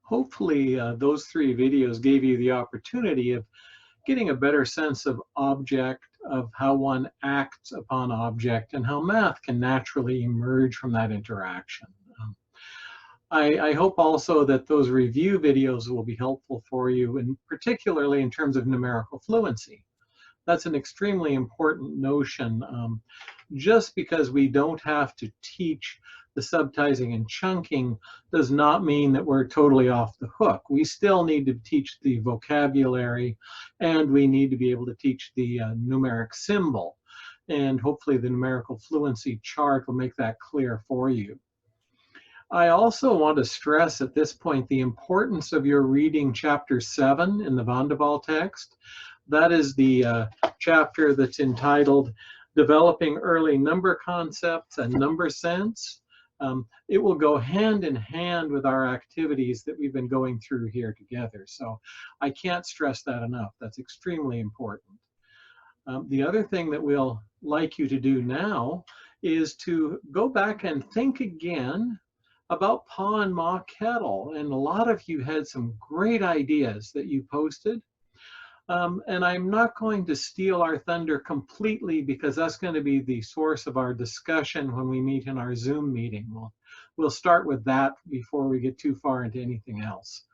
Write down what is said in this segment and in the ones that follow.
Hopefully, those 3 videos gave you the opportunity of getting a better sense of object, of how one acts upon object, and how math can naturally emerge from that interaction. I hope also that those review videos will be helpful for you, and particularly in terms of numerical fluency. That's an extremely important notion. Just because we don't have to teach the subtizing and chunking does not mean that we're totally off the hook. We still need to teach the vocabulary, and we need to be able to teach the numeric symbol. And hopefully the numerical fluency chart will make that clear for you. I also want to stress at this point the importance of your reading chapter 7 in the Van de Waal text. That is the chapter that's entitled Developing Early Number Concepts and Number Sense. It will go hand in hand with our activities that we've been going through here together. So I can't stress that enough. That's extremely important. The other thing that we'll like you to do now is to go back and think again about Pa and Ma Kettle. And a lot of you had some great ideas that you posted. And I'm not going to steal our thunder completely, because that's going to be the source of our discussion when we meet in our Zoom meeting. We'll start with that before we get too far into anything else.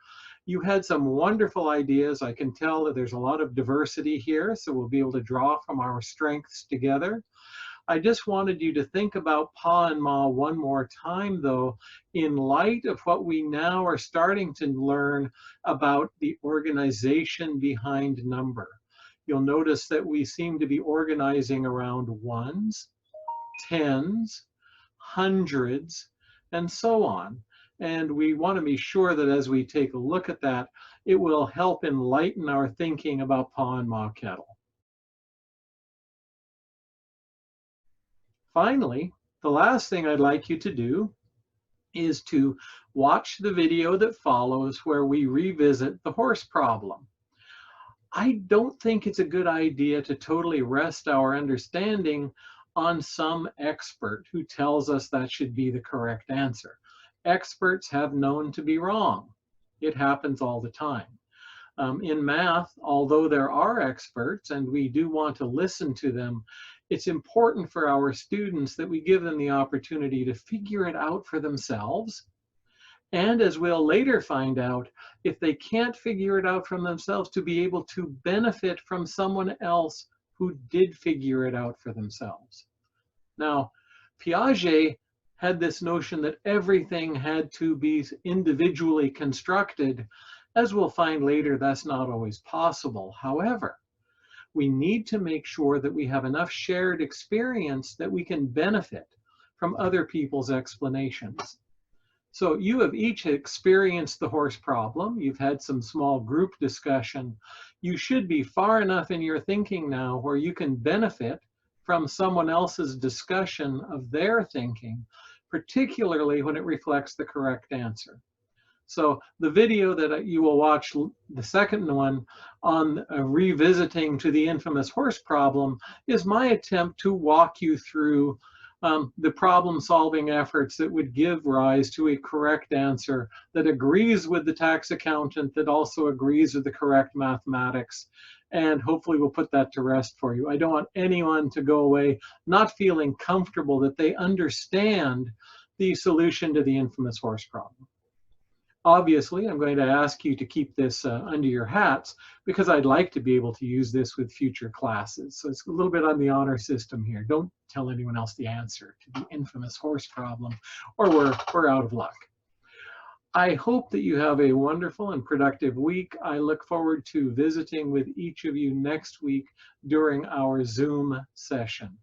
You had some wonderful ideas. I can tell that there's a lot of diversity here, so we'll be able to draw from our strengths together. I just wanted you to think about Pa and Ma one more time, though, in light of what we now are starting to learn about the organization behind number. You'll notice that we seem to be organizing around ones, tens, hundreds, and so on. And we want to be sure that as we take a look at that, it will help enlighten our thinking about Pa and Ma Kettle. Finally, the last thing I'd like you to do is to watch the video that follows, where we revisit the horse problem. I don't think it's a good idea to totally rest our understanding on some expert who tells us that should be the correct answer. Experts have known to be wrong. It happens all the time. In math, although there are experts and we do want to listen to them, it's important for our students that we give them the opportunity to figure it out for themselves. And as we'll later find out, if they can't figure it out from themselves, to be able to benefit from someone else who did figure it out for themselves. Now, Piaget had this notion that everything had to be individually constructed. As we'll find later, that's not always possible. However, we need to make sure that we have enough shared experience that we can benefit from other people's explanations. So you have each experienced the horse problem. You've had some small group discussion. You should be far enough in your thinking now where you can benefit from someone else's discussion of their thinking, particularly when it reflects the correct answer. So the video that you will watch, the second one on revisiting to the infamous horse problem, is my attempt to walk you through the problem-solving efforts that would give rise to a correct answer that agrees with the tax accountant, that also agrees with the correct mathematics, and hopefully we'll put that to rest for you. I don't want anyone to go away not feeling comfortable that they understand the solution to the infamous horse problem. Obviously, I'm going to ask you to keep this under your hats, because I'd like to be able to use this with future classes. So it's a little bit on the honor system here. Don't tell anyone else the answer to the infamous horse problem, or we're out of luck. I hope that you have a wonderful and productive week. I look forward to visiting with each of you next week during our Zoom session.